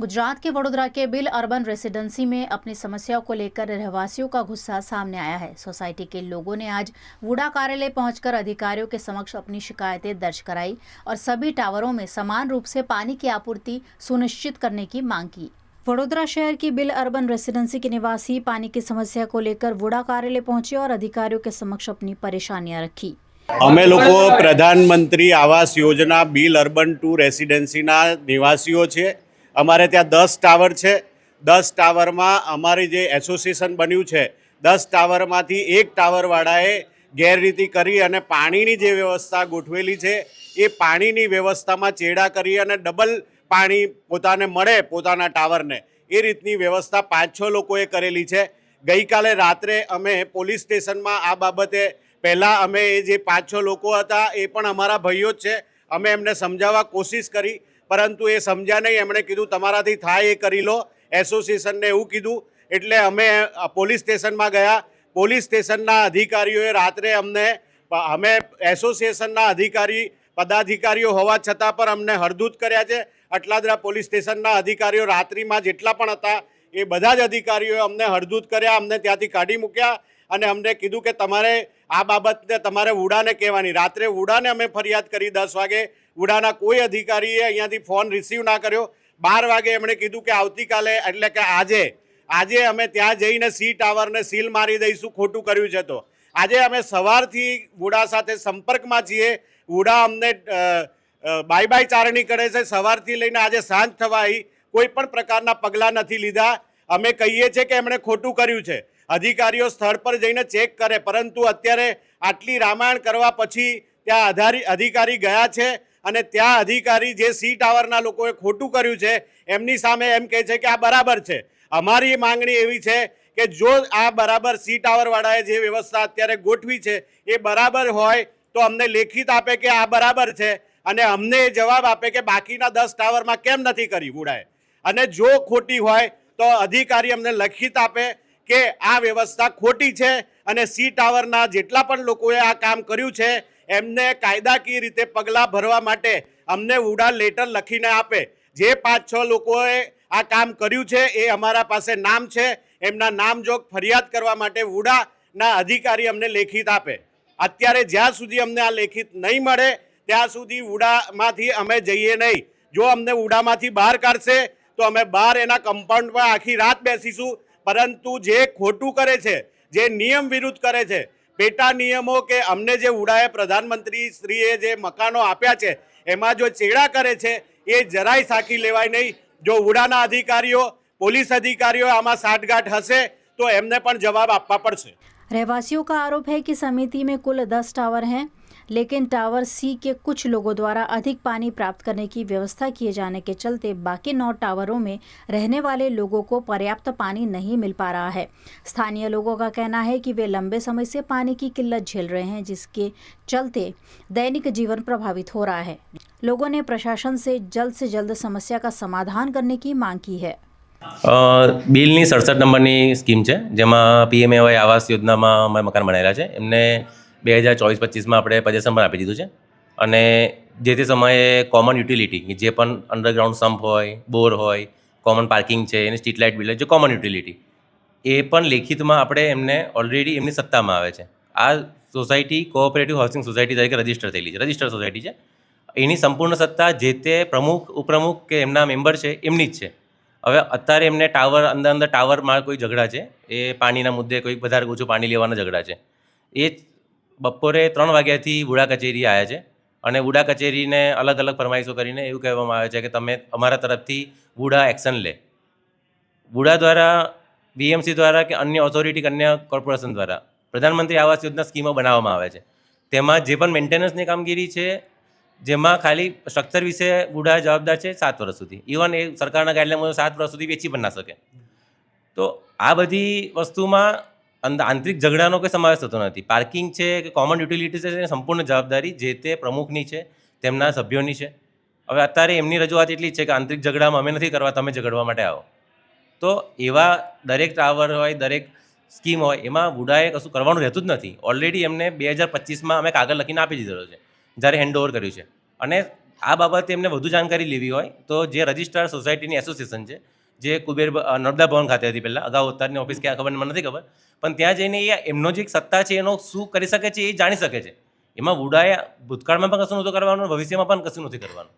गुजरात के वडोदरा के bill urban residency में अपनी समस्याओं को लेकर रहवासियों का गुस्सा सामने आया है। सोसाइटी के लोगों ने आज वुडा कार्यालय पहुंचकर अधिकारियों के समक्ष अपनी शिकायतें दर्ज कराई और सभी टावरों में समान रूप से पानी की आपूर्ति सुनिश्चित करने की मांग की। वडोदरा शहर की बिल अर्बन रेसिडेंसी के निवासी पानी की समस्या को लेकर वुडा कार्यालय पहुंचे और अधिकारियों के समक्ष अपनी परेशानियां रखी। અમે લોકો પ્રધાનમંત્રી આવાસ યોજના બિલ અર્બન 2 રેસિડેન્સીના નિવાસીઓ છે। અમારે ત્યાં 10 ટાવર છે। 10 ટાવરમાં અમારી જે એસોસિએશન બન્યું છે 10 ટાવરમાંથી એક ટાવરવાળાએ ગેરરીતિ કરી અને પાણીની જે વ્યવસ્થા ગોઠવેલી છે એ પાણીની વ્યવસ્થામાં ચેડા કરી અને ડબલ પાણી પોતાને મળે પોતાના ટાવરને એ રીતની વ્યવસ્થા 5-6 લોકોએ કરેલી છે। ગઈકાલે રાત્રે અમે પોલીસ સ્ટેશનમાં આ બાબતે પહેલાં અમે એ જે 5-6 લોકો હતા એ પણ અમારા ભાઈઓ જ છે। અમે એમને સમજાવવા કોશિશ કરી પરંતુ એ સમજ્યા નહીં। એમણે કીધું તમારાથી થાય એ કરી લો। એસોસિએશનને એવું કીધું એટલે અમે પોલીસ સ્ટેશનમાં ગયા। પોલીસ સ્ટેશનના અધિકારીઓએ રાત્રે અમે એસોસિએશનના પદાધિકારીઓ હોવા છતાં પણ અમને હરદૂત કર્યા છે। અટલાદરા પોલીસ સ્ટેશનના અધિકારીઓ રાત્રિમાં જેટલા પણ હતા એ બધા જ અધિકારીઓએ અમને હરદૂત કર્યા, અમને ત્યાંથી કાઢી મૂક્યા અને અમને કીધું કે તમારે આ બાબતને તમારે વુડાને કહેવાની। રાત્રે વુડાને અમે ફરિયાદ કરી 10 વાગે, વુડાના કોઈ અધિકારીએ અહીંયાથી ફોન રિસીવ ના કર્યો। 12 વાગે એમણે કીધું કે આવતીકાલે એટલે કે આજે અમે ત્યાં જઈને સી ટાવરને સીલ મારી દઈશું, ખોટું કર્યું છે। તો આજે અમે સવારથી વુડા સાથે સંપર્કમાં છીએ। વુડા અમને બાય બાય ચારણી કરે છે। સવારથી લઈને આજે સાંજ થવા આવી કોઈ પણ પ્રકારના પગલાં નથી લીધા। અમે કહીએ છીએ કે એમણે ખોટું કર્યું છે, અધિકારીઓ સ્થળ પર જઈને ચેક કરે, પરંતુ અત્યારે આટલી રામાયણ કરવા પછી ત્યાં અધિકારી ગયા છે અને ત્યાં અધિકારી જે સી ટાવરના લોકોએ ખોટું કર્યું છે એમની સામે એમ કહે છે કે આ બરાબર છે। અમારી માંગણી એવી છે કે જો આ બરાબર સી ટાવરવાળાએ જે વ્યવસ્થા અત્યારે ગોઠવી છે એ બરાબર હોય તો અમને લેખિત આપે કે આ બરાબર છે અને અમને જવાબ આપે કે બાકીના 10 ટાવરમાં કેમ નથી કરી વુડાએ, અને જો ખોટી હોય તો અધિકારી અમને લખિત આપે કે આ વ્યવસ્થા ખોટી છે અને સી ટાવરના જેટલા પણ લોકોએ આ કામ કર્યું છે એમને કાયદાકીય રીતે પગલાં ભરવા માટે અમને વુડા લેટર લખીને આપે। જે 5-6 લોકોએ આ કામ કર્યું છે એ અમારા પાસે નામ છે, એમના નામજોગ ફરિયાદ કરવા માટે વુડાના અધિકારી અમને લેખિત આપે। અત્યારે જ્યાં સુધી અમને આ લેખિત નહીં મળે ત્યાં સુધી વુડામાંથી અમે જઈએ નહીં। જો અમને વુડામાંથી બહાર કાઢશે તો અમે બહાર એના કમ્પાઉન્ડમાં આખી રાત બેસીશું, પરંતુ જે ખોટું કરે છે, જે નિયમ વિરુદ્ધ કરે છે, પેટા નિયમો કે અમને જે વુડાએ પ્રધાનમંત્રી શ્રીએ જે મકાનો આપ્યા છે એમાં જો ચેડા કરે છે એ જરાય સાકી લેવાય નહીં। જો વુડાના अधिकारियों પોલીસ અધિકારીઓ આમાં સાઠગાંઠ હશે તો એમને પણ જવાબ આપવા પડશે। रहवासियों का आरोप है कि समिति में कुल 10 टावर हैं, लेकिन टावर सी के कुछ लोगों द्वारा अधिक पानी प्राप्त करने की व्यवस्था किए जाने के चलते बाकी 9 टावरों में रहने वाले लोगों को पर्याप्त पानी नहीं मिल पा रहा है। स्थानीय लोगों का कहना है कि वे लंबे समय से पानी की किल्लत झेल रहे हैं, जिसके चलते दैनिक जीवन प्रभावित हो रहा है। लोगों ने प्रशासन से जल्द समस्या का समाधान करने की मांग की है। બિલની 67 નંબરની સ્કીમ છે જેમાં પીએમએવાય આવાસ યોજનામાં અમે મકાન બનાવેલા છે। એમને 2024-25માં આપણે પજેશન પણ આપી દીધું છે અને જે તે સમયે કોમન યુટિલિટી જે પણ અંડરગ્રાઉન્ડ સમ્પ હોય, બોર હોય, કોમન પાર્કિંગ છે, એની સ્ટ્રીટ લાઇટ બિલ, જે કોમન યુટિલિટી એ પણ લેખિતમાં આપણે એમને ઓલરેડી એમની સત્તામાં આવે છે। આ સોસાયટી કોઓપરેટિવ હાઉસિંગ સોસાયટી તરીકે રજિસ્ટર થયેલી છે, રજિસ્ટર સોસાયટી છે। એની સંપૂર્ણ સત્તા જે તે પ્રમુખ, ઉપપ્રમુખ કે એમના મેમ્બર છે એમની જ છે। હવે અત્યારે એમને અંદર ટાવરમાં કોઈ ઝઘડા છે, એ પાણીના મુદ્દે કોઈ વધારે ઓછું પાણી લેવાના ઝઘડા છે। એ બપોરે 3 વાગ્યાથી વુડા કચેરી આવ્યા છે અને વુડા કચેરીને અલગ અલગ ફરમાઈશો કરીને એવું કહેવામાં આવે છે કે તમે અમારા તરફથી વુડા એક્શન લે। વુડા દ્વારા, બીએમસી દ્વારા કે અન્ય ઓથોરિટી, અન્ય કોર્પોરેશન દ્વારા પ્રધાનમંત્રી આવાસ યોજના સ્કીમો બનાવવામાં આવે છે। તેમાં જે પણ મેન્ટેનન્સની કામગીરી છે જેમાં ખાલી સ્ટ્રક્ચર વિશે વુડા જવાબદાર છે 7 વર્ષ સુધી। ઇવન એ સરકારના ગાઈડલાઈન મુજબ 7 વર્ષ સુધી વેચી પણ ના શકે। તો આ બધી વસ્તુમાં આંતરિક ઝઘડાનો કોઈ સમાવેશ થતો નથી। પાર્કિંગ છે કે કોમન યુટિલિટી છે એની સંપૂર્ણ જવાબદારી જે તે પ્રમુખની છે, તેમના સભ્યોની છે। હવે અત્યારે એમની રજૂઆત એટલી જ છે કે આંતરિક ઝઘડામાં અમે નથી કરવા, તમે ઝઘડવા માટે આવો। તો એવા દરેક ટાવર હોય, દરેક સ્કીમ હોય એમાં વુડાએ કશું કરવાનું રહેતું જ નથી। ઓલરેડી એમને 2025માં અમે કાગળ લખીને આપી દીધેલો છે જ્યારે હેન્ડઓવર કર્યું છે અને આ બાબતે એમને વધુ જાણકારી લેવી હોય તો જે રજિસ્ટ્રાર સોસાયટીની એસોસિએશન છે, જે કુબેર નર્મદા ભવન ખાતે હતી પહેલાં, અગાઉ અત્યારની ઓફિસ ક્યાં ખબર મને નથી ખબર, પણ ત્યાં જઈને એમનો જે સત્તા છે એનો શું કરી શકે છે એ જાણી શકે છે. એમાં વુડાએ ભૂતકાળમાં પણ કશું નહોતું કરવાનું, ભવિષ્યમાં પણ કશું નથી કરવાનું.